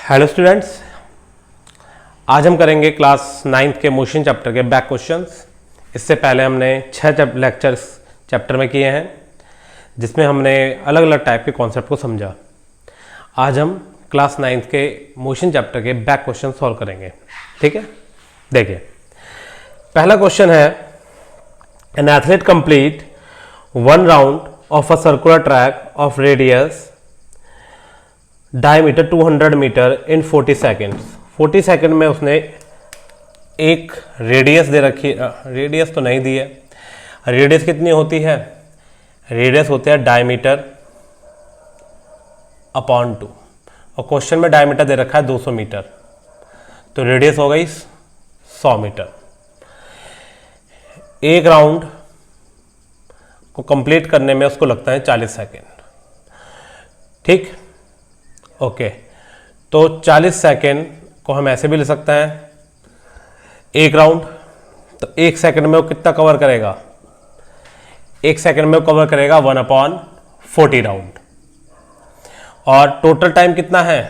Hello students, आज हम करेंगे क्लास 9th के मोशन चैप्टर के बैक क्वेश्चंस। इससे पहले हमने 6 लेक्चर्स चैप्टर में किए हैं जिसमें हमने अलग अलग टाइप के कॉन्सेप्ट को समझा। आज हम क्लास 9th के मोशन चैप्टर के बैक क्वेश्चन सॉल्व करेंगे। ठीक है, देखिए पहला क्वेश्चन है, an athlete complete 1 round of a circular track of radius diameter 200 meter in 40 seconds. 40 second में उसने एक रेडियस दे रखी, रेडियस तो नहीं दी है। रेडियस कितनी होती है? रेडियस होती है डायमीटर अपॉन 2 और क्वेश्चन में डायमीटर दे रखा है 200 मीटर, तो रेडियस हो गई 100 मीटर। एक राउंड को कंप्लीट करने में उसको लगता है 40 सेकेंड। ठीक, ओके, तो 40 सेकेंड को हम ऐसे भी ले सकते हैं, एक राउंड, तो 1 सेकेंड में वो कितना कवर करेगा? 1 सेकेंड में वो कवर करेगा 1/40 राउंड। और टोटल टाइम कितना है?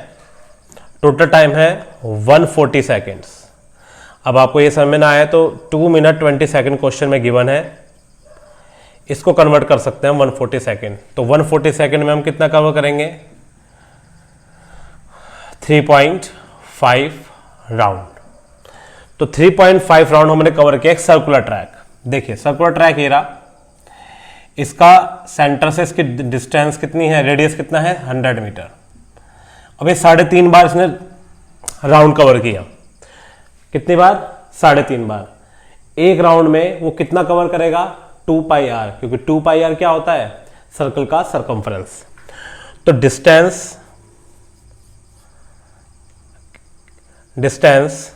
टोटल टाइम है 140 सेकेंड्स। अब आपको ये समझ में ना आया तो 2 मिनट 20 सेकेंड क्वेश्चन में गिवन है, इसको कन्वर्ट कर सकते हैं 140 सेकेंड। तो 140 सेकेंड में हम कितना कवर करेंगे? 3.5 राउंड। तो 3.5 राउंड हमने कवर किया एक सर्कुलर ट्रैक। देखिए सर्कुलर ट्रैक ये रहा, इसका सेंटर से इसकी डिस्टेंस कितनी है, रेडियस कितना है? 100 मीटर। अब ये 3.5 बार इसने राउंड कवर किया। कितनी बार? 3.5 बार। एक राउंड में वो कितना कवर करेगा? 2πr, क्योंकि 2πr क्या होता है? सर्कल का सरकमफ्रेंस। तो डिस्टेंस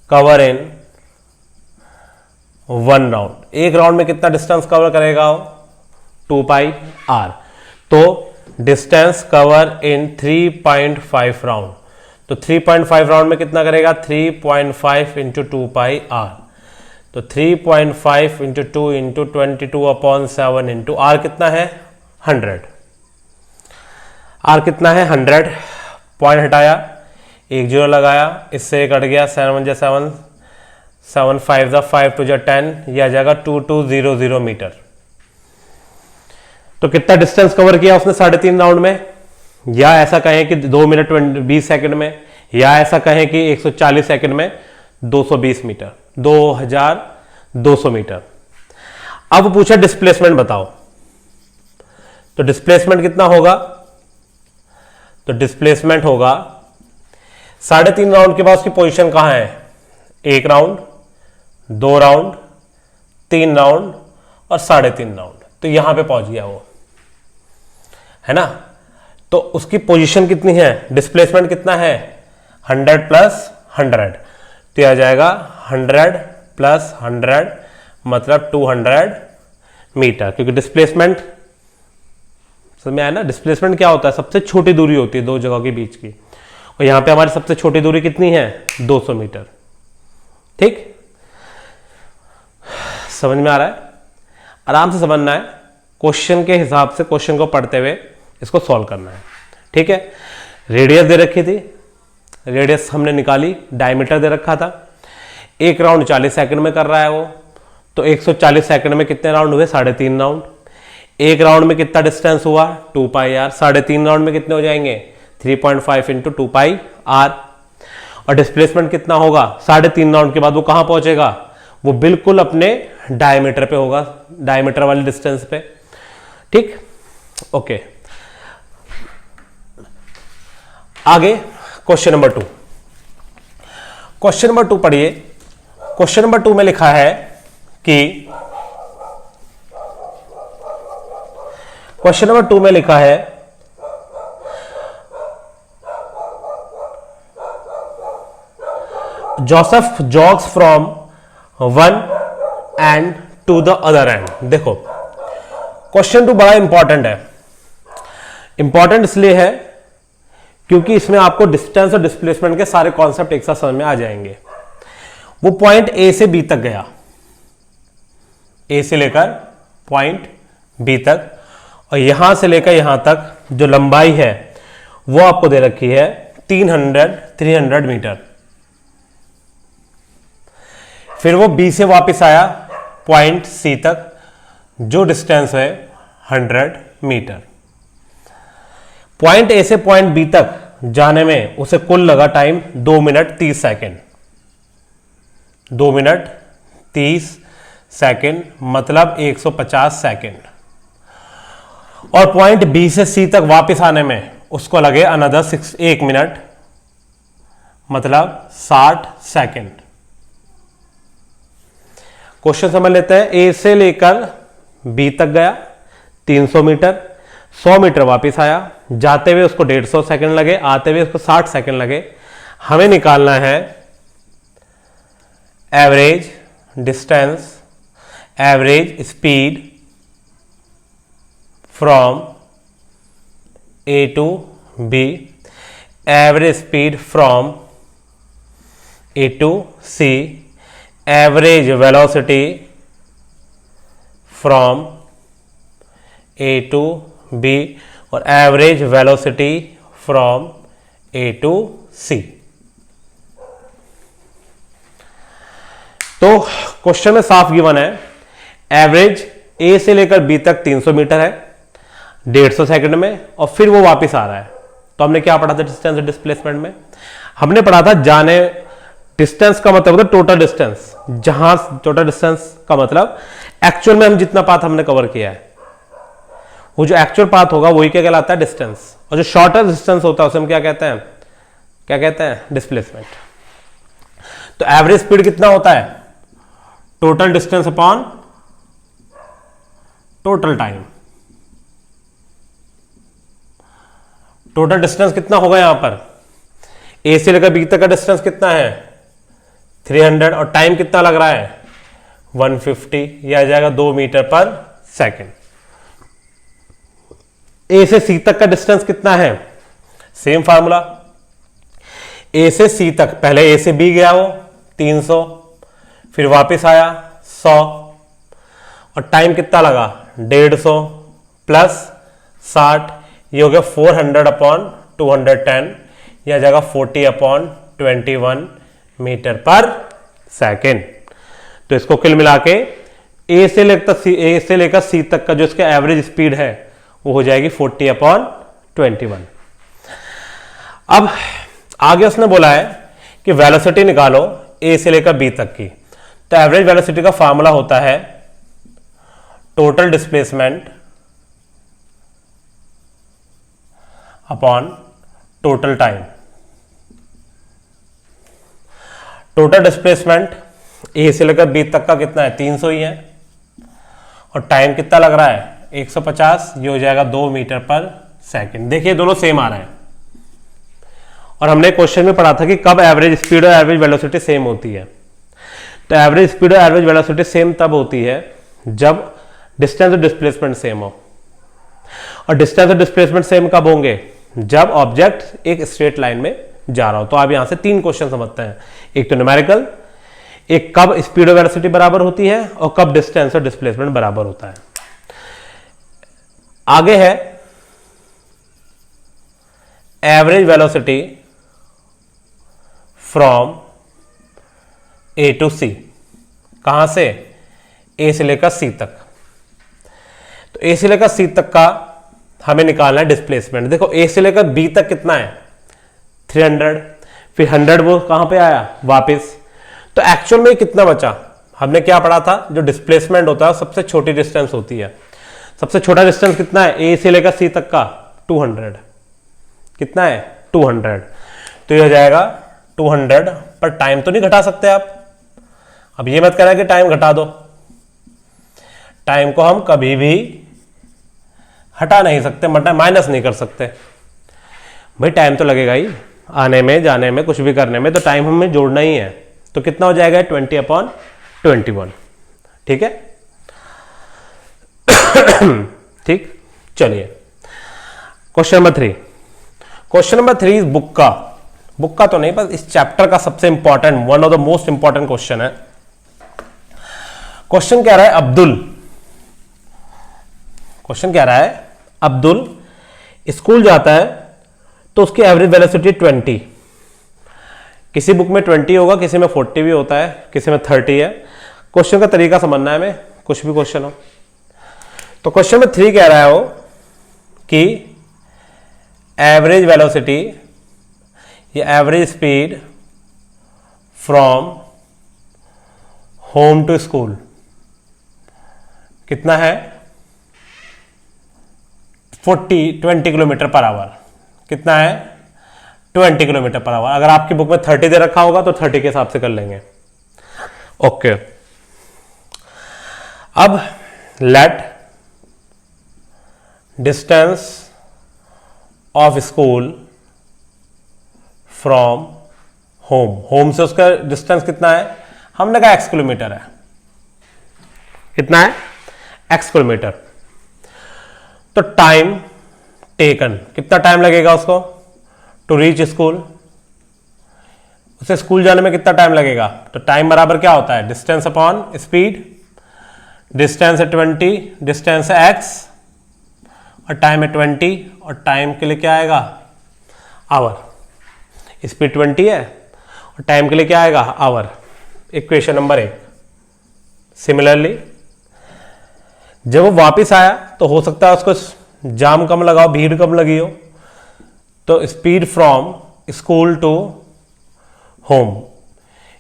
कवर इन 1 राउंड। एक राउंड में कितना डिस्टेंस कवर करेगा? 2πr। तो डिस्टेंस कवर इन 3.5 राउंड। तो 3.5 राउंड में कितना करेगा? 3.5 इंटू 2πr। तो 3.5 इंटू 2 इंटू 22/7 इंटू r कितना है? 100। r कितना है? 100। पॉइंट हटाया, 1 0 लगाया, इससे एक कट गया, 7 1 7, 7 5 5 2 10, यह आ जाएगा 2200 मीटर। तो कितना डिस्टेंस कवर किया उसने 3.5 राउंड में? या ऐसा कहें कि 2 मिनट 20 सेकंड में, या ऐसा कहें कि 140 सेकंड में 220 मीटर, 2200 मीटर। अब पूछा डिस्प्लेसमेंट बताओ, तो डिस्प्लेसमेंट कितना होगा? तो डिस्प्लेसमेंट होगा 3.5 राउंड के बाद उसकी पोजीशन कहां है? 1 राउंड, 2 राउंड, 3 राउंड और 3.5 राउंड। तो यहां पे पहुंच गया वो, है ना। तो उसकी पोजीशन कितनी है? डिस्प्लेसमेंट कितना है? 100 प्लस 100, तो यह आ जाएगा 100 प्लस 100 मतलब 200 मीटर। क्योंकि डिस्प्लेसमेंट समझ में आया ना, डिस्प्लेसमेंट क्या होता है? सबसे छोटी दूरी होती है दो जगह के बीच की, और यहां पे हमारी सबसे छोटी दूरी कितनी है? 200 मीटर। ठीक, समझ में आ रहा है? आराम से समझना है, क्वेश्चन के हिसाब से क्वेश्चन को पढ़ते हुए इसको सॉल्व करना है। ठीक है, रेडियस दे रखी थी, रेडियस हमने निकाली, डायमीटर दे रखा था। एक राउंड 40 सेकंड में कर रहा है वो, तो 140 सेकंड में कितने राउंड हुए? 3.5 राउंड। एक राउंड में कितना डिस्टेंस हुआ? 2πr। 3.5 राउंड में कितने हो जाएंगे? 3.5 इंटू 2πr। और डिस्प्लेसमेंट कितना होगा? 3.5 राउंड के बाद वो कहां पहुंचेगा? वो बिल्कुल अपने डायमीटर पे होगा, डायमीटर वाले डिस्टेंस पे। ठीक, ओके। आगे क्वेश्चन नंबर 2। क्वेश्चन नंबर 2 पढ़िए। क्वेश्चन नंबर 2 में लिखा है कि क्वेश्चन नंबर 2 में लिखा है Joseph jogs from one end to the other end. देखो क्वेश्चन 2 बड़ा इंपॉर्टेंट है। इंपॉर्टेंट इसलिए है क्योंकि इसमें आपको डिस्टेंस और डिस्प्लेसमेंट के सारे कॉन्सेप्ट एक साथ समझ में आ जाएंगे। वो पॉइंट ए से बी तक गया, ए से लेकर पॉइंट बी तक, और यहां से लेकर यहां तक जो लंबाई है वो आपको दे रखी है 300 मीटर। फिर वो बी से वापस आया पॉइंट सी तक, जो डिस्टेंस है 100 मीटर। पॉइंट ए से पॉइंट बी तक जाने में उसे कुल लगा time 2 minute 30 second. 2 minute 30 second मतलब 150 सेकेंड। और पॉइंट बी से सी तक वापस आने में उसको लगे अनदर 1 मिनट मतलब 60 सेकेंड। क्वेश्चन समझ लेते हैं। ए से लेकर बी तक गया 300 मीटर, 100 मीटर वापस आया, जाते हुए उसको 150 सेकंड लगे, आते हुए उसको 60 सेकंड लगे। हमें निकालना है average distance, average speed from A to B, average speed from A to C, average velocity from A to B और average velocity from A to C. तो क्वेश्चन में साफ गिवन है एवरेज ए से लेकर बी तक 300 मीटर है 150 second में, और फिर वो वापस आ रहा है। तो हमने क्या पढ़ा था डिस्टेंस डिस्प्लेसमेंट में? हमने पढ़ा था जाने डिस्टेंस का मतलब होता है टोटल डिस्टेंस, जहां टोटल डिस्टेंस का मतलब एक्चुअल में हम जितना पाथ हमने कवर किया है, वो जो एक्चुअल पाथ होगा वही क्या कहलाता है डिस्टेंस, और जो शॉर्टर डिस्टेंस होता है उसे हम क्या कहते हैं? क्या कहते हैं? डिस्प्लेसमेंट। तो एवरेज स्पीड कितना होता है? Total distance upon total time. Total distance कितना होगा यहां पर? ए से लेकर बी तक का डिस्टेंस कितना है? 300, और टाइम कितना लग रहा है? 150, यह आ जाएगा 2 मीटर पर सेकेंड। ए से सी तक का डिस्टेंस कितना है? सेम फार्मूला, ए से सी तक, पहले ए से बी गया वो 300, फिर वापस आया 100, और टाइम कितना लगा? 150 प्लस 60, ये हो गया 400 अपॉन 210, यह आ जाएगा 40 अपॉन 21 मीटर पर सेकेंड। तो इसको कुल मिला के ए से लेकर सी तक का जो इसका एवरेज स्पीड है वो हो जाएगी 40 अपॉन 21। अब आगे उसने बोला है कि वेलोसिटी निकालो ए से लेकर बी तक की। तो एवरेज वेलोसिटी का फार्मूला होता है total displacement upon total time. Total displacement A से लेकर बी तक का कितना है? 300 ही है, और टाइम कितना लग रहा है? 150, ये हो जाएगा 2 मीटर पर सेकेंड। देखिए दोनों सेम आ रहे हैं, और हमने क्वेश्चन में पढ़ा था कि कब एवरेज स्पीड और एवरेज वेलोसिटी सेम होती है। तो एवरेज स्पीड और एवरेज वेलोसिटी सेम तब होती है जब डिस्टेंस और डिस्प्लेसमेंट सेम हो। और डिस्टेंस और डिस्प्लेसमेंट सेम कब होंगे? जब ऑब्जेक्ट एक स्ट्रेट लाइन में जा रहा हो। तो आप यहां से 3 क्वेश्चन समझते हैं, एक तो न्यूमेरिकल, एक कब स्पीड और वेलोसिटी बराबर होती है, और कब डिस्टेंस और डिस्प्लेसमेंट बराबर होता है। आगे है average velocity from A to C. कहां से? ए से लेकर सी तक। तो ए से लेकर सी तक का हमें निकालना है डिस्प्लेसमेंट। देखो ए से लेकर बी तक कितना है? 300, फिर 100 वो कहां पे आया? वापस। तो एक्चुअल में कितना बचा? हमने क्या पढ़ा था? जो डिस्प्लेसमेंट होता है सबसे छोटी डिस्टेंस होती है। सबसे छोटा डिस्टेंस कितना है? ए से लेकर सी तक का 200। कितना है? 200। तो ये हो जाएगा 200, पर टाइम तो नहीं घटा सकते आप। अब ये मत कहना कि टाइम घटा दो, टाइम को हम कभी भी हटा नहीं सकते, मतलब माइनस नहीं कर सकते। भाई टाइम तो लगेगा ही, आने में जाने में कुछ भी करने में, तो टाइम हमें जोड़ना ही है। तो कितना हो जाएगा? 20 अपॉन 21। ठीक है ठीक, चलिए question number 3। Question number 3 book का तो नहीं, बस इस चैप्टर का सबसे important, one of the most important question है। क्वेश्चन कह रहा है अब्दुल स्कूल जाता है तो उसकी एवरेज वेलोसिटी 20। किसी बुक में 20 होगा, किसी में 40 भी होता है, किसी में 30 है। क्वेश्चन का तरीका समझना है हमें, कुछ भी क्वेश्चन हो। तो क्वेश्चन में 3 कह रहा है वो कि एवरेज वेलोसिटी या average speed from home to school कितना है? 20 किलोमीटर पर आवर। कितना है? 20 किलोमीटर पर आवर। अगर आपकी बुक में 30 दे रखा होगा तो 30 के हिसाब से कर लेंगे। ओके, अब let distance of school from home, home से उसका डिस्टेंस कितना है? हमने कहा x किलोमीटर है। कितना है? x kilometre. तो टाइम टेकन, कितना टाइम लगेगा उसको टू रीच स्कूल? उसे स्कूल जाने में कितना टाइम लगेगा? तो टाइम बराबर क्या होता है? Distance upon speed. डिस्टेंस है 20, डिस्टेंस है x और टाइम है 20, और टाइम के लिए क्या आएगा? आवर। स्पीड 20 है और टाइम के लिए क्या आएगा? आवर। Equation number 1। सिमिलरली जब वो वापस आया तो हो सकता है उसको जाम कम लगा हो, भीड़ कम लगी हो, तो speed from school to home,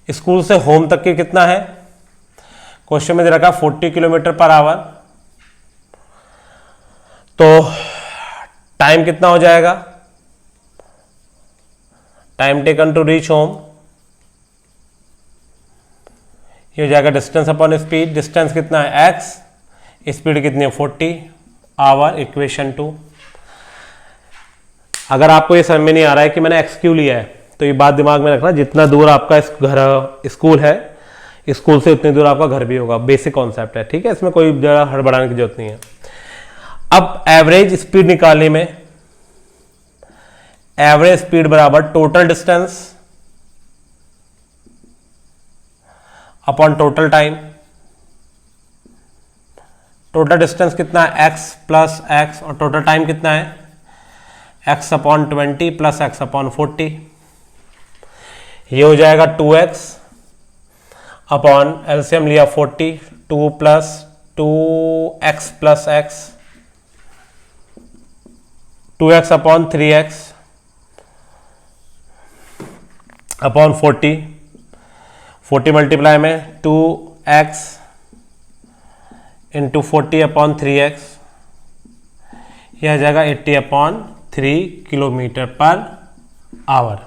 school से होम तक की कितना है? क्वेश्चन में दे रखा 40 किलोमीटर पर आवर। तो टाइम कितना हो जाएगा? Time taken to reach home, ये हो जाएगा डिस्टेंस अपॉन स्पीड। डिस्टेंस कितना है? x, स्पीड कितनी है? 40 आवर। इक्वेशन 2। अगर आपको ये समझ में नहीं आ रहा है कि मैंने x क्यों लिया है, तो ये बात दिमाग में रखना, जितना दूर आपका घर स्कूल है, स्कूल से उतनी दूर आपका घर भी होगा। बेसिक कॉन्सेप्ट है, ठीक है, इसमें कोई ज़्यादा हड़बड़ाने की जरूरत नहीं है। अब एवरेज स्पीड निकालने में, एवरेज स्पीड बराबर total distance upon total time. Total distance कितना है? x प्लस एक्स, और टोटल टाइम कितना है? x upon 20 plus x upon 40। ये हो जाएगा 2x अपॉन एलसीएम लिया 40, 2 plus 2x plus x, 2x upon 3x upon 40, 40 multiply में 2x इंटू 40 अपॉन 3x, यह आ जाएगा 80 अपॉन 3 किलोमीटर पर आवर।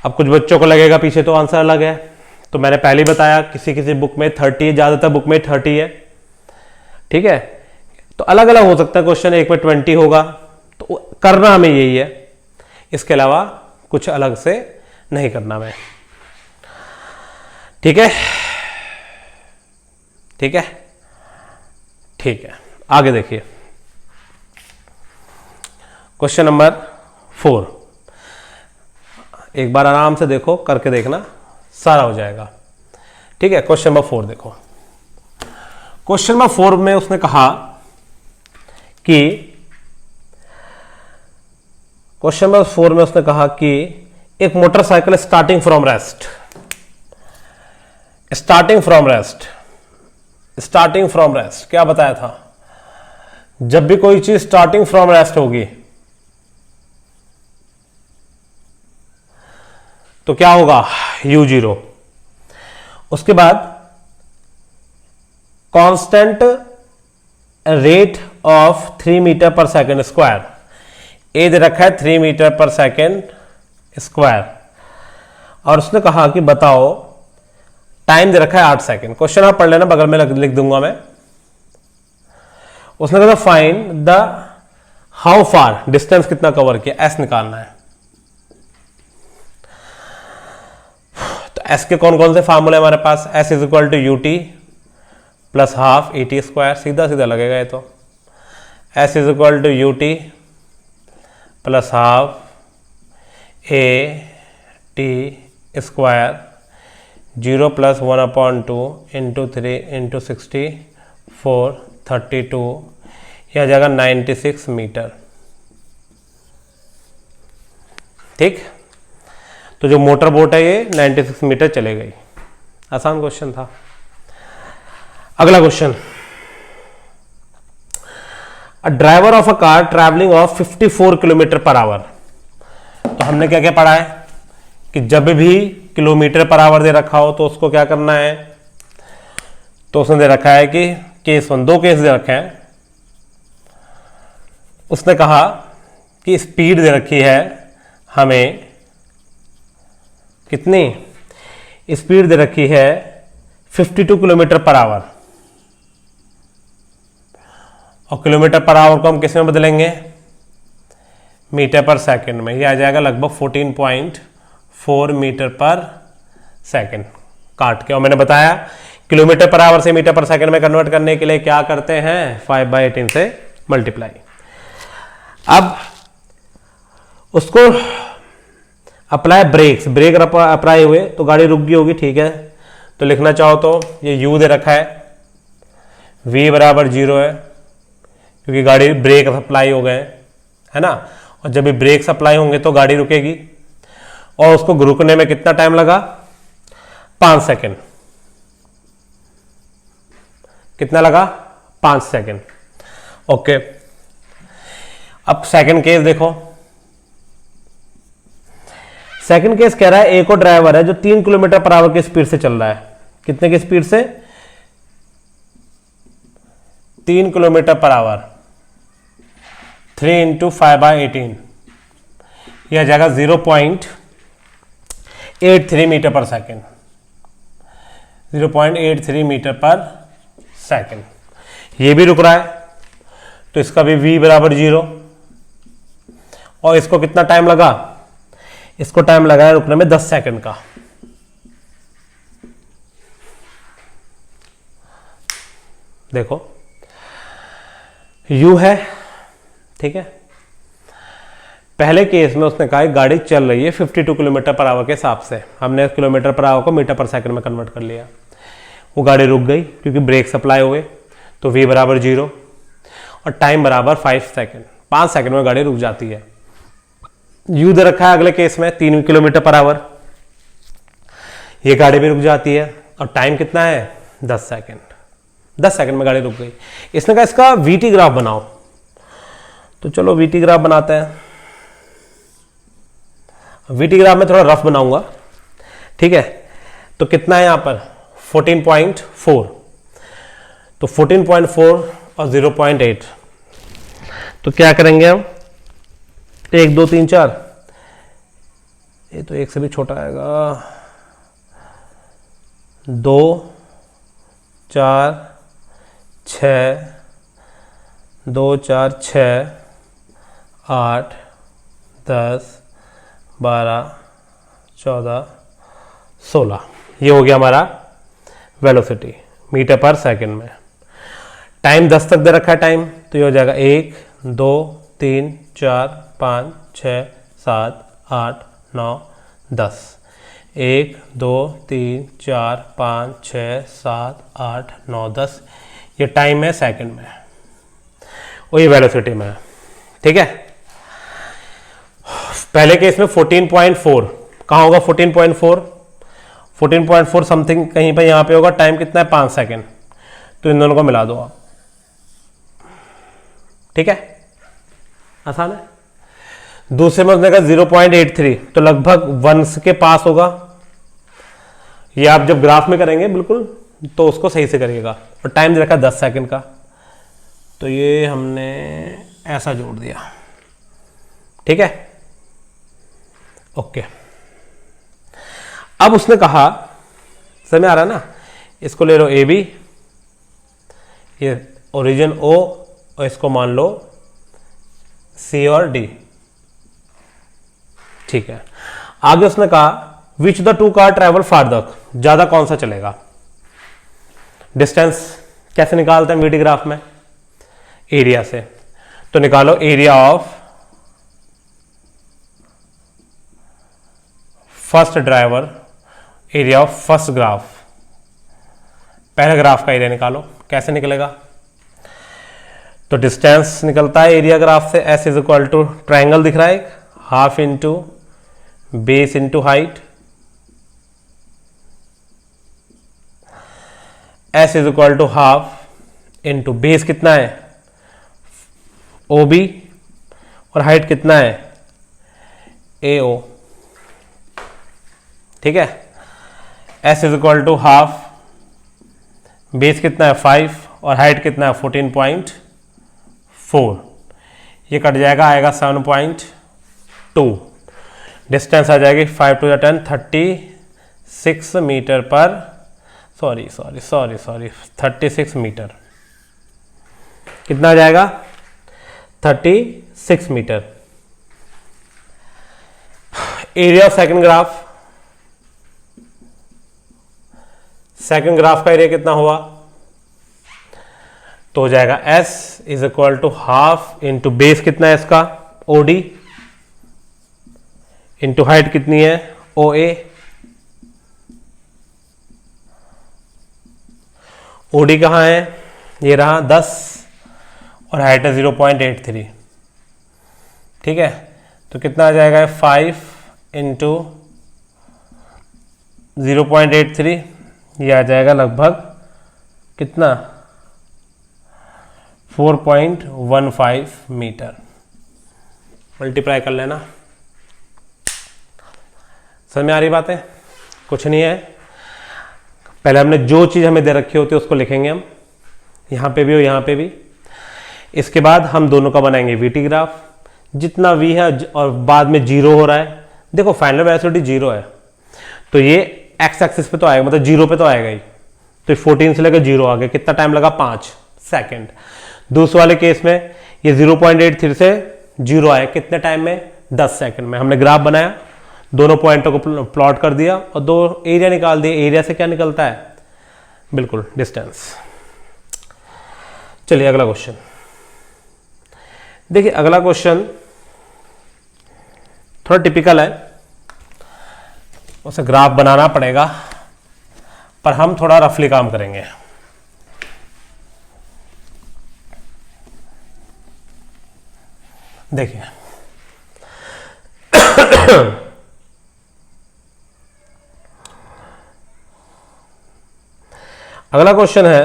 अब कुछ बच्चों को लगेगा पीछे तो आंसर अलग है, तो मैंने पहले ही बताया किसी किसी बुक में 30 है, ज़्यादातर बुक में 30 है, ठीक है। तो अलग अलग हो सकता है क्वेश्चन, एक में 20 होगा, तो करना हमें यही है, इसके अलावा कुछ अलग से नहीं करना मैं, ठीक है, ठीक है, ठीक है। आगे देखिए क्वेश्चन नंबर 4, एक बार आराम से देखो, करके देखना, सारा हो जाएगा, ठीक है। क्वेश्चन नंबर 4 देखो, क्वेश्चन नंबर 4 में उसने कहा कि क्वेश्चन नंबर 4 में उसने कहा कि एक motorcycle starting from rest, starting from rest, starting from rest क्या बताया था? जब भी कोई चीज स्टार्टिंग फ्रॉम रेस्ट होगी तो क्या होगा? u0। उसके बाद constant rate of 3 metre per second square, ए दे रखा है 3 मीटर पर सेकेंड स्क्वायर, और उसने कहा कि बताओ टाइम दे रखा है 8 सेकेंड। क्वेश्चन आप पढ़ लेना, बगल में लिख दूंगा मैं। उसने कहा find the how far, distance कितना कवर किया, एस निकालना है। तो एस के कौन कौन से फार्मूले हमारे पास? S is equal to u t plus half a t square, सीधा सीधा लगेगा ये तो। S is equal to u t plus half a t square, 0 plus 1/2 into 3 into 64 32, यह आ जाएगा 96 मीटर। ठीक। तो जो मोटर बोट है ये 96 मीटर चले गई। आसान क्वेश्चन था। अगला question, a driver of a car travelling of 54 kilometre per hour. तो हमने क्या क्या पढ़ा है कि जब भी किलोमीटर पर आवर दे रखा हो तो उसको क्या करना है, तो उसने दे रखा है कि केस 1, 2 केस दे रखे हैं। उसने कहा कि स्पीड दे रखी है हमें, कितनी स्पीड दे रखी है 52 किलोमीटर पर आवर, और किलोमीटर पर आवर को हम किस में बदलेंगे, मीटर पर सेकंड में। ये आ जाएगा लगभग 14.4 मीटर पर सेकंड काट के। और मैंने बताया किलोमीटर पर आवर से मीटर पर सेकंड में कन्वर्ट करने के लिए क्या करते हैं, 5/18 से मल्टीप्लाई। अब उसको अप्लाई ब्रेक्स, ब्रेक अप्लाई हुए तो गाड़ी रुक गई होगी, ठीक है। तो लिखना चाहो तो ये यू दे रखा है, v बराबर 0 है क्योंकि गाड़ी ब्रेक अप्लाई हो गए, है ना। और जब भी ब्रेक अप्लाई होंगे तो गाड़ी रुकेगी, और उसको रुकने में कितना टाइम लगा, 5 सेकेंड। कितना लगा, 5 सेकेंड। ओके, अब सेकंड केस देखो। सेकंड केस कह रहा है एक और ड्राइवर है जो 3 किलोमीटर पर आवर की स्पीड से चल रहा है। कितने की स्पीड से, 3 किलोमीटर पर आवर। 3 × 5/18 यह आ जाएगा 0.83 metre per second. 0.83 metre per second. ये भी रुक रहा है तो इसका भी v बराबर 0। और इसको कितना टाइम लगा, इसको टाइम लगा है रुकने में 10 सेकंड का। देखो u है, ठीक है। पहले केस में उसने कहा गाड़ी चल रही है 52 किलोमीटर पर आवर के हिसाब से, हमने किलोमीटर पर आवर को मीटर पर सेकंड में कन्वर्ट कर लिया। वो गाड़ी रुक गई क्योंकि ब्रेक सप्लाई हुए, तो v बराबर 0 और टाइम बराबर 5 सेकंड। 5 सेकंड में गाड़ी रुक जाती है। u दे रखा है अगले केस में 3 किलोमीटर पर आवर, ये गाड़ी भी रुक जाती है और टाइम कितना है, 10 सेकंड। 10 सेकंड में गाड़ी रुक गई। इसने कहा इसका वीटी ग्राफ बनाओ, तो चलो वीटी ग्राफ बनाते हैं। वीटी ग्राफ में थोड़ा रफ बनाऊंगा, ठीक है। तो कितना है यहां पर, 14.4। तो 14.4 और 0.8, तो क्या करेंगे हम, 1 2 3 4, ये तो 1 से भी छोटा आएगा, 2 4 6, 2 4 6 8 10 12 14 16। ये हो गया हमारा वेलोसिटी मीटर पर सेकंड में। टाइम 10 तक दे रखा है टाइम, तो ये हो जाएगा 1 2 3 4 5 6 7 8 9 10। 1 2 3 4 5 6 7 8 9 10। ये टाइम है सेकंड में और ये वेलोसिटी में है, ठीक है। पहले केस में 14.4 कहाँ होगा, 14.4 समथिंग कहीं पर यहाँ पे होगा। टाइम कितना है, 5 सेकंड। तो इन दोनों को मिला दो आप, ठीक है, आसान है। दूसरे में उसने कहा 0.83, तो लगभग 1 के पास होगा। ये आप जब ग्राफ में करेंगे बिल्कुल तो उसको सही से करिएगा। और टाइम दे रखा 10 सेकंड का, तो ये हमने ऐसा जोड़ दिया, ठीक है, ओके। अब उसने कहा, समझ में आ रहा है ना, इसको ले लो ए बी, ये ओरिजिन ओ, और इसको मान लो सी और डी, ठीक है। आगे उसने कहा which the two car travel farther, ज्यादा कौन सा चलेगा। डिस्टेंस कैसे निकालते हैं वीटी ग्राफ में, एरिया से। तो निकालो area of first driver, area of first graph. पहले ग्राफ का एरिया निकालो, कैसे निकलेगा, तो डिस्टेंस निकलता है एरिया ग्राफ से, S is equal to triangle दिख रहा है एक, half into base into height, S is equal to half into base कितना है ओ बी और हाइट कितना है ए ओ। ठीक है, S is equal to half, base कितना है 5 और हाइट कितना है 14.4, ये कट जाएगा, आएगा 7.2। डिस्टेंस आ जाएगी 5 to 10 36 मीटर पर, सॉरी 36 मीटर। कितना आ जाएगा 36 meter. Area of second graph, second graph का एरिया कितना हुआ तो हो जाएगा S is equal to half into base कितना है इसका OD इंटू हाइट कितनी है OA। OD कहाँ है, ये रहा 10 और हाइट है 0.83। ठीक है, तो कितना आ जाएगा 5 इंटू 0.83, ये आ जाएगा लगभग कितना 4.15 मीटर। मल्टीप्लाई कर लेना। समझ में आ रही बात है? कुछ नहीं है, पहले हमने जो चीज़ हमें दे रखी होती है उसको लिखेंगे हम, यहाँ पे भी और यहाँ पे भी। इसके बाद हम दोनों का बनाएंगे वीटी ग्राफ, जितना वी है और बाद में जीरो हो रहा है। देखो फाइनल वेलोसिटी जीरो है तो ये एक्स एक्सिस पे तो आएगा, मतलब जीरो पे तो आएगा ही। तो 14 से लेकर जीरो आ गया, कितना टाइम लगा 5 सेकेंड। दूसरे वाले केस में ये 0.83 से जीरो आया कितने टाइम में 10 सेकंड में। हमने ग्राफ बनाया, दोनों पॉइंटों को प्लॉट कर दिया और दो एरिया निकाल दिए। एरिया से क्या निकलता है, बिल्कुल डिस्टेंस। चलिए अगला क्वेश्चन देखिए। अगला क्वेश्चन थोड़ा टिपिकल है, उसे ग्राफ बनाना पड़ेगा पर हम थोड़ा रफली काम करेंगे। देखिए अगला क्वेश्चन है,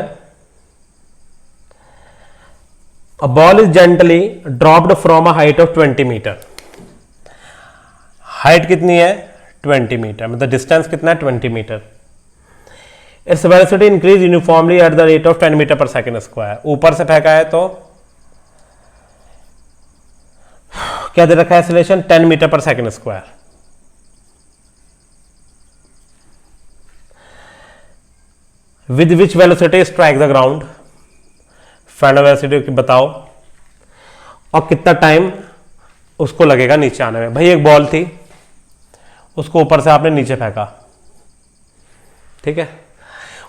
a ball is gently dropped from a height of 20 meter. Height कितनी है 20 मीटर, मतलब डिस्टेंस कितना है 20 meter. Its velocity increase uniformly at the rate of 10 meter per second square. ऊपर से फेंका है तो क्या दे रखा है acceleration 10 meter per second square. With which velocity strike the ground, final velocity बताओ और कितना टाइम उसको लगेगा नीचे आने में। भाई एक बॉल थी, उसको ऊपर से आपने नीचे फेंका, ठीक है।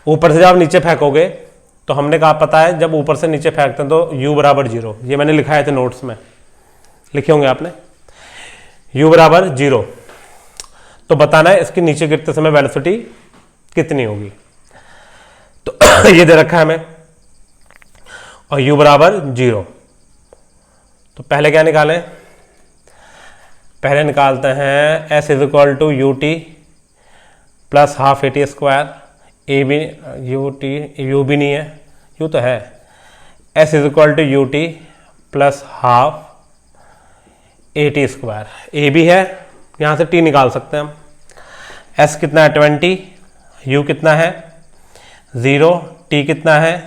ऊपर से जब आप नीचे फेंकोगे तो हमने कहा पता है जब ऊपर से नीचे फेंकते हैं तो u बराबर 0, ये मैंने लिखाए थे नोट्स में, लिखे होंगे आपने, u बराबर 0। तो बताना है इसके नीचे गिरते समय वेलोसिटी कितनी होगी। तो ये दे रखा है हमें और u बराबर 0। तो पहले क्या निकालें, पहले निकालते हैं s is equal to u t plus half a t square. A भी यू भी नहीं है, यू तो है। s is equal to u t plus half a t square. A भी है, यहाँ से t निकाल सकते हैं हम। s कितना है 20, u कितना है 0, t कितना है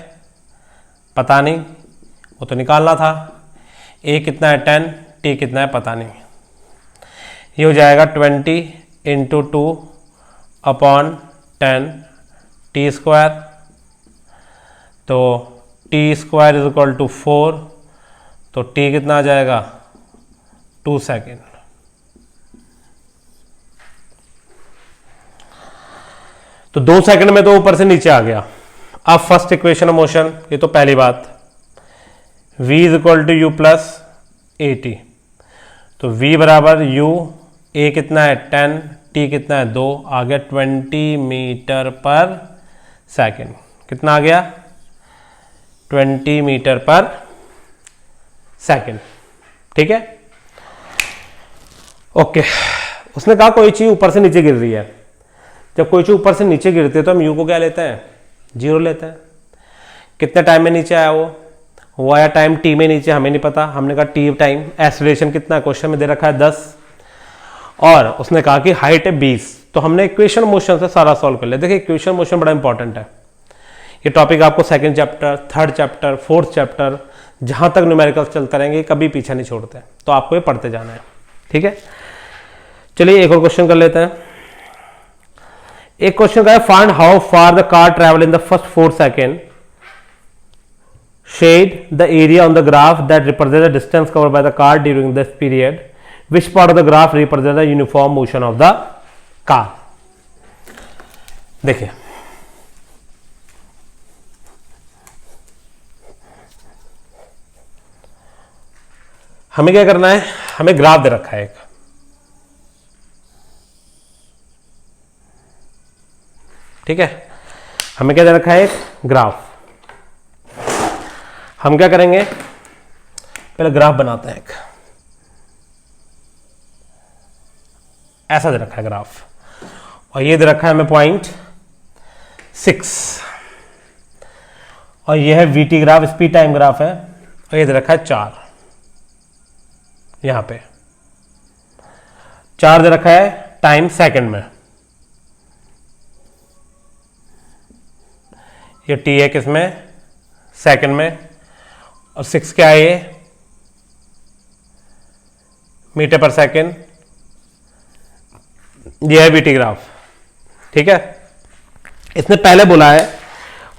पता नहीं, वो तो निकालना था। a कितना है 10, t कितना है पता नहीं। ये हो जाएगा 20 इंटू 2 अपॉन 10 टी स्क्वायर। तो T square is equal to 4, तो टी कितना आ जाएगा 2 सेकेंड। तो 2 सेकंड में तो ऊपर से नीचे आ गया। अब फर्स्ट इक्वेशन ऑफ मोशन, ये तो पहली बात, v is equal to U plus A T. तो v बराबर u, a कितना है 10, t कितना है 2, आ गया 20 मीटर पर सेकेंड। कितना आ गया 20 मीटर पर सेकेंड, ठीक है। ओके, उसने कहा कोई चीज ऊपर से नीचे गिर रही है। जब कोई चीज ऊपर से नीचे गिरती है तो हम यू को क्या लेते हैं, 0 लेते हैं। कितने टाइम में नीचे आया वो आया टाइम टी में नीचे, हमें नहीं पता, हमने कहा टी टाइम। एक्सीलरेशन कितना है, क्वेश्चन में दे रखा है 10, और उसने कहा कि हाइट है 20। तो हमने इक्वेशन मोशन से सारा सॉल्व कर लिया। देखिए इक्वेशन मोशन बड़ा इंपॉर्टेंट है। ये टॉपिक आपको second chapter, third chapter, fourth chapter, जहां तक न्यूमेरिकल चलते रहेंगे, कभी पीछे नहीं छोड़ते, तो आपको ये पढ़ते जाना है। ठीक है, चलिए एक और क्वेश्चन कर लेते हैं। एक क्वेश्चन का है, find how far the car travel in the first 4 second, shade the area on the graph that represent the distance cover by the car during this period, which part of the graph represent the uniform motion of the car. देखिए हमें क्या करना है, हमें graph दे रखा है एक, ठीक है, हमें क्या दे रखा है, एक ग्राफ। हम क्या करेंगे, पहले ग्राफ बनाते हैं। एक ऐसा दे रखा है ग्राफ, और ये दे रखा है हमें 0.6, और ये है VT graph, speed time graph है, और ये दे रखा है 4। यहां पे 4 दे रखा है टाइम सेकंड में, ये टी है किसमें, सेकंड में, और 6 क्या है, ये मीटर पर सेकंड, ये है वीटी ग्राफ। ठीक है, इसने पहले बोला है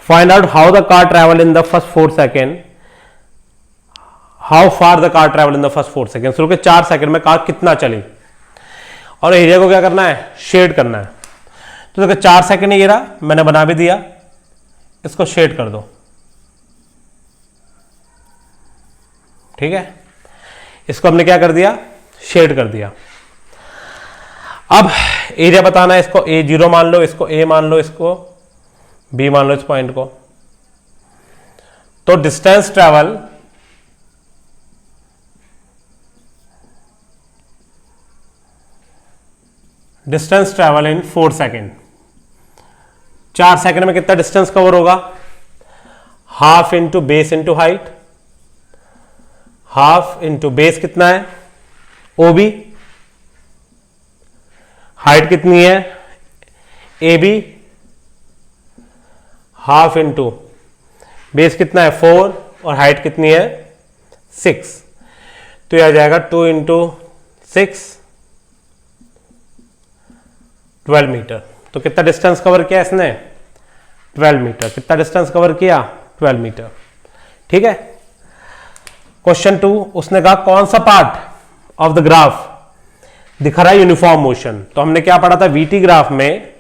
find out how the car travel in the first 4 second, how far the car travel in the first 4 second. शुरू के 4 सेकेंड में कार कितना चली, और एरिया को क्या करना है, शेड करना है। तो देखो 4 सेकेंड ये रहा, मैंने बना भी दिया, इसको शेड कर दो। ठीक है, इसको हमने क्या कर दिया, शेड कर दिया। अब एरिया बताना है, इसको A0 मान लो, इसको A मान लो, इसको B मान लो, इस पॉइंट को। तो distance travel in 4 second. 4 second में कितना डिस्टेंस कवर होगा, half into base into height, half into base कितना है, OB, हाइट कितनी है, AB, हाफ इंटू बेस कितना है 4, और हाइट कितनी है 6, तो यह आ जाएगा 2 इंटू 6, 12 मीटर। तो कितना डिस्टेंस कवर किया इसने, 12 मीटर। कितना डिस्टेंस कवर किया, 12 मीटर। ठीक है, क्वेश्चन 2, उसने कहा कौन सा पार्ट ऑफ द ग्राफ दिखा रहा है यूनिफॉर्म मोशन। तो हमने क्या पढ़ा था, वीटी ग्राफ में,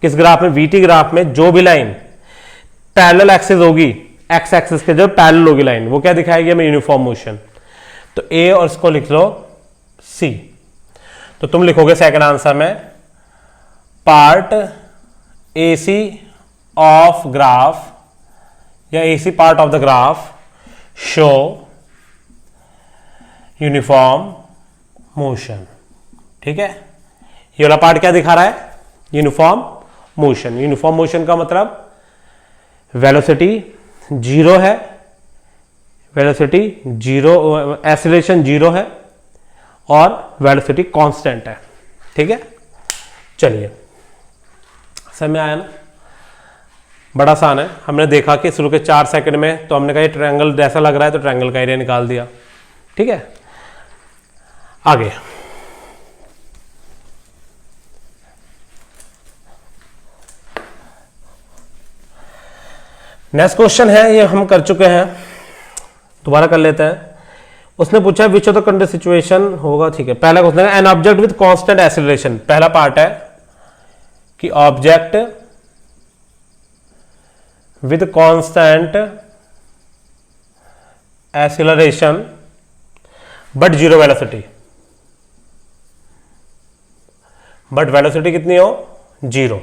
किस ग्राफ में, वीटी ग्राफ में जो भी लाइन पैरेलल एक्सिस होगी, एक्स एक्सिस के जो पैरेलल होगी लाइन, वो क्या दिखाएगी हमें, यूनिफॉर्म मोशन। तो ए और इसको लिख लो सी। तो तुम लिखोगे सेकंड आंसर में, पार्ट AC ऑफ ग्राफ, या AC part of the graph show uniform motion. ठीक है, ये वाला पार्ट क्या दिखा रहा है, यूनिफॉर्म मोशन। यूनिफॉर्म मोशन का मतलब वेलोसिटी 0 है, वेलोसिटी 0, एक्सीलरेशन 0 है, और वेलोसिटी कांस्टेंट है। ठीक है, चलिए समझ में आया ना, बड़ा आसान है। हमने देखा कि शुरू के 4 सेकंड में, तो हमने कहा ये ट्रायंगल जैसा लग रहा है, तो ट्रायंगल का एरिया निकाल दिया। ठीक है, आगे नेक्स्ट क्वेश्चन है, ये हम कर चुके हैं, दोबारा कर लेते हैं। उसने पूछा which of the country situation होगा। ठीक है, पहला क्वेश्चन है, an object with constant acceleration. पहला पार्ट है कि object with constant acceleration but 0 velocity, but velocity कितनी हो, 0।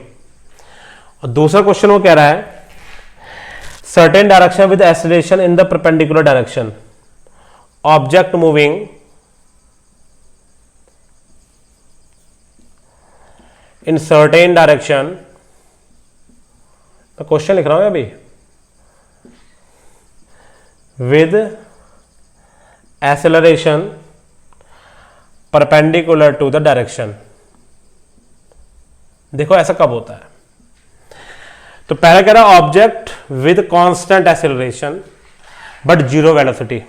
और दूसरा क्वेश्चन वो कह रहा है, certain direction with acceleration in the perpendicular direction, object moving in certain direction, मैं क्वेश्चन लिख रहा हूं अभी, with acceleration perpendicular to the direction. देखो ऐसा कब होता है, तो पहले कह रहा object with constant acceleration but zero velocity.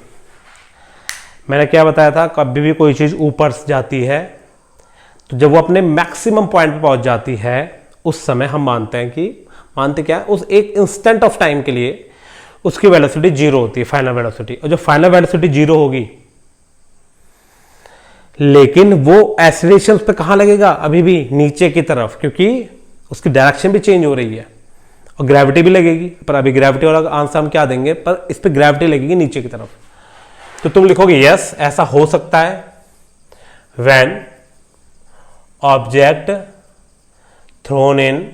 मैंने क्या बताया था, कभी भी कोई चीज ऊपर जाती है तो जब वो अपने मैक्सिमम पॉइंट पे पहुंच जाती है उस समय हम मानते क्या, उस एक इंस्टेंट ऑफ टाइम के लिए उसकी वेलोसिटी जीरो होती है, फाइनल वेलोसिटी। और जब फाइनल वेलोसिटी जीरो होगी, लेकिन वो एक्सीलरेशन पे कहां लगेगा, अभी भी नीचे की तरफ, क्योंकि उसकी डायरेक्शन भी चेंज हो रही है और ग्रेविटी भी लगेगी। पर अभी ग्रेविटी वाला आंसर हम क्या देंगे, पर इस पे ग्रेविटी लगेगी नीचे की तरफ। तो तुम लिखोगे यस ऐसा हो सकता है, when object thrown in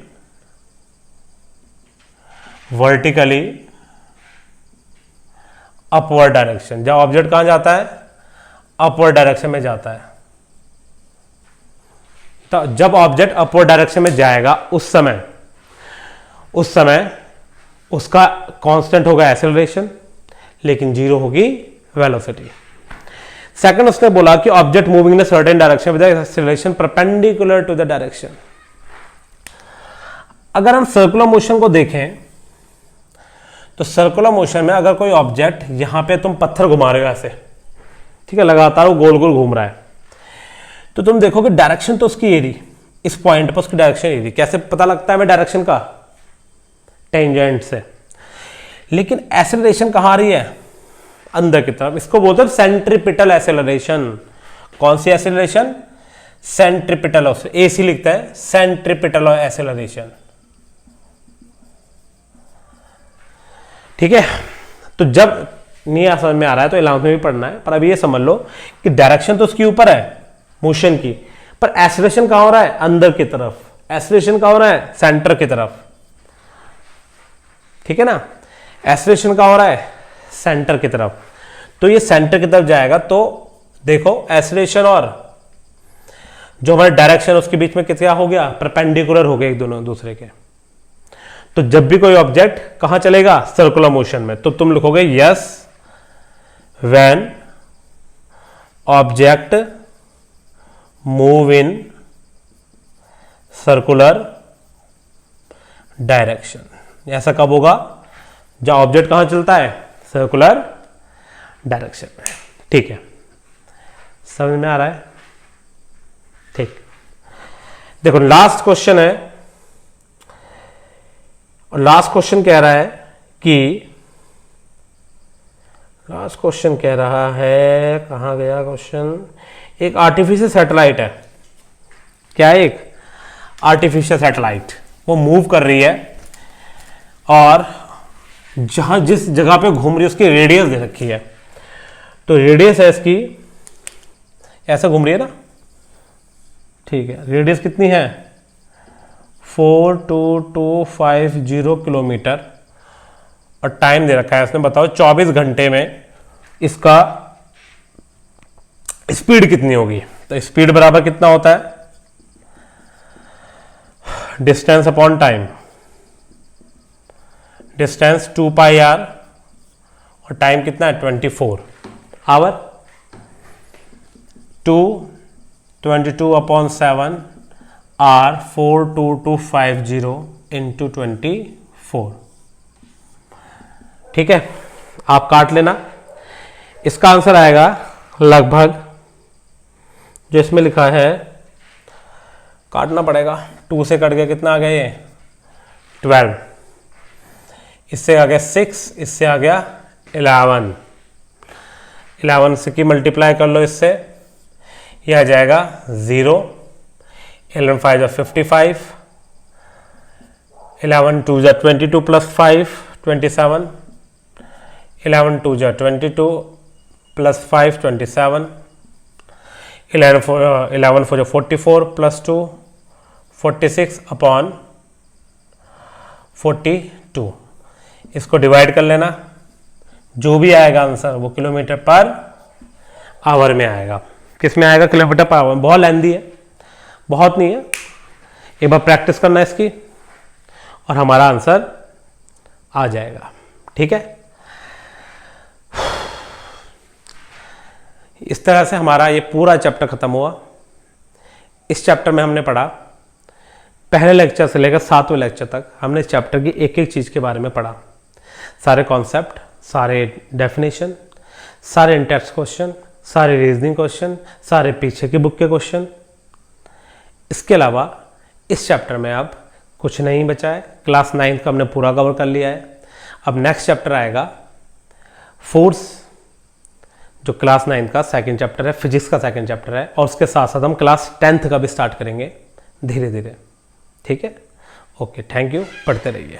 vertically upward direction. जब ऑब्जेक्ट कहां जाता है, अपवर्ड डायरेक्शन में जाता है। तो जब ऑब्जेक्ट अपवर्ड डायरेक्शन में जाएगा उस समय उसका कांस्टेंट होगा एक्सेलरेशन, लेकिन जीरो होगी वेलोसिटी। सेकंड उसने बोला कि object moving in a certain direction with acceleration perpendicular to the direction. अगर हम सर्कुलर मोशन को देखें तो सर्कुलर मोशन में अगर कोई ऑब्जेक्ट, यहां पे तुम पत्थर घुमा रहे हो ऐसे, ठीक है, लगातार वो गोल गोल घूम रहा है, तो तुम देखोगे डायरेक्शन तो उसकी ये रही, इस पॉइंट पर उसकी डायरेक्शन ये रही। कैसे पता लगता है हमें डायरेक्शन का, टेंजेंट से। लेकिन एक्सेलरेशन कहां आ रही है, अंदर की तरफ। इसको बोलते हैं सेंट्रीपिटल एक्सेलरेशन। कौन सी एक्सेलरेशन, सेंट्रीपिटल, एसी लिखता है, सेंट्रीपिटल एक्सेलरेशन। ठीक है, तो जब नहीं समझ में आ रहा है तो 11th में भी पढ़ना है, पर अभी ये समझ लो कि डायरेक्शन तो उसके ऊपर है मोशन की, पर एक्सेलरेशन कहां हो रहा है, अंदर की तरफ। एक्सेलरेशन कहां हो रहा है, सेंटर की तरफ। ठीक है ना, एक्सेलरेशन कहां हो रहा है, सेंटर की तरफ। तो ये सेंटर की तरफ जाएगा, तो देखो एक्सेलरेशन और जो हमारे डायरेक्शन उसके बीच में क्या हो गया, परपेंडिकुलर हो गए एक दोनों दूसरे के। तो जब भी कोई ऑब्जेक्ट कहां चलेगा, सर्कुलर मोशन में, तो तुम लिखोगे yes when object move in circular direction. ऐसा कब होगा, जब ऑब्जेक्ट कहां चलता है, सर्कुलर डायरेक्शन में। ठीक है, समझ में आ रहा है। ठीक, देखो लास्ट क्वेश्चन है, और लास्ट क्वेश्चन कह रहा है कहां गया क्वेश्चन, एक आर्टिफिशियल सैटेलाइट है। क्या है, एक आर्टिफिशियल सैटेलाइट, वो मूव कर रही है और जिस जगह पे घूम रही है उसकी रेडियस दे रखी है। तो रेडियस है इसकी, ऐसा घूम रही है ना, ठीक है, रेडियस कितनी है, 42250 किलोमीटर, और टाइम दे रखा है इसने, बताओ 24 घंटे में इसका स्पीड कितनी होगी। तो स्पीड बराबर कितना होता है, distance upon time, distance 2πr और टाइम कितना है 24 आवर। 222/7 are 42250 into 24। ठीक है, आप काट लेना, इसका आंसर आएगा लगभग, जो इसमें लिखा है, काटना पड़ेगा, 2 से कट गया, कितना आ गया ये 12, इससे आ गया 6, इससे आ गया 11 से की मल्टीप्लाई कर लो इससे, ये आ जाएगा 0, 11 5 जा 55, 11 2 जा 22 प्लस 5 27, 11 2 जा 22 प्लस 5 27, 11 4 जा 44 प्लस 2 46 अपॉन 42। इसको डिवाइड कर लेना, जो भी आएगा आंसर वो किलोमीटर पर आवर में आएगा। किस में आएगा, किलोमीटर पर आवर। बहुत लेंदी है, बहुत नहीं है, एक बार प्रैक्टिस करना इसकी और हमारा आंसर आ जाएगा। ठीक है, इस तरह से हमारा ये पूरा चैप्टर खत्म हुआ। इस चैप्टर में हमने पढ़ा, पहले लेक्चर से लेकर 7वें लेक्चर तक हमने इस चैप्टर की एक एक चीज़ के बारे में पढ़ा। सारे कॉन्सेप्ट, सारे डेफिनेशन, सारे इंटेक्स्ट क्वेश्चन, सारे रीजनिंग क्वेश्चन, सारे पीछे की बुक के क्वेश्चन। इसके अलावा इस चैप्टर में अब कुछ नहीं बचा है। क्लास 9 का हमने पूरा कवर कर लिया है। अब नेक्स्ट चैप्टर आएगा फोर्स, जो क्लास 9 का सेकंड चैप्टर है, फिजिक्स का सेकंड चैप्टर है, और उसके साथ साथ हम क्लास 10th का भी स्टार्ट करेंगे धीरे धीरे। ठीक है, ओके, थैंक यू, पढ़ते रहिए।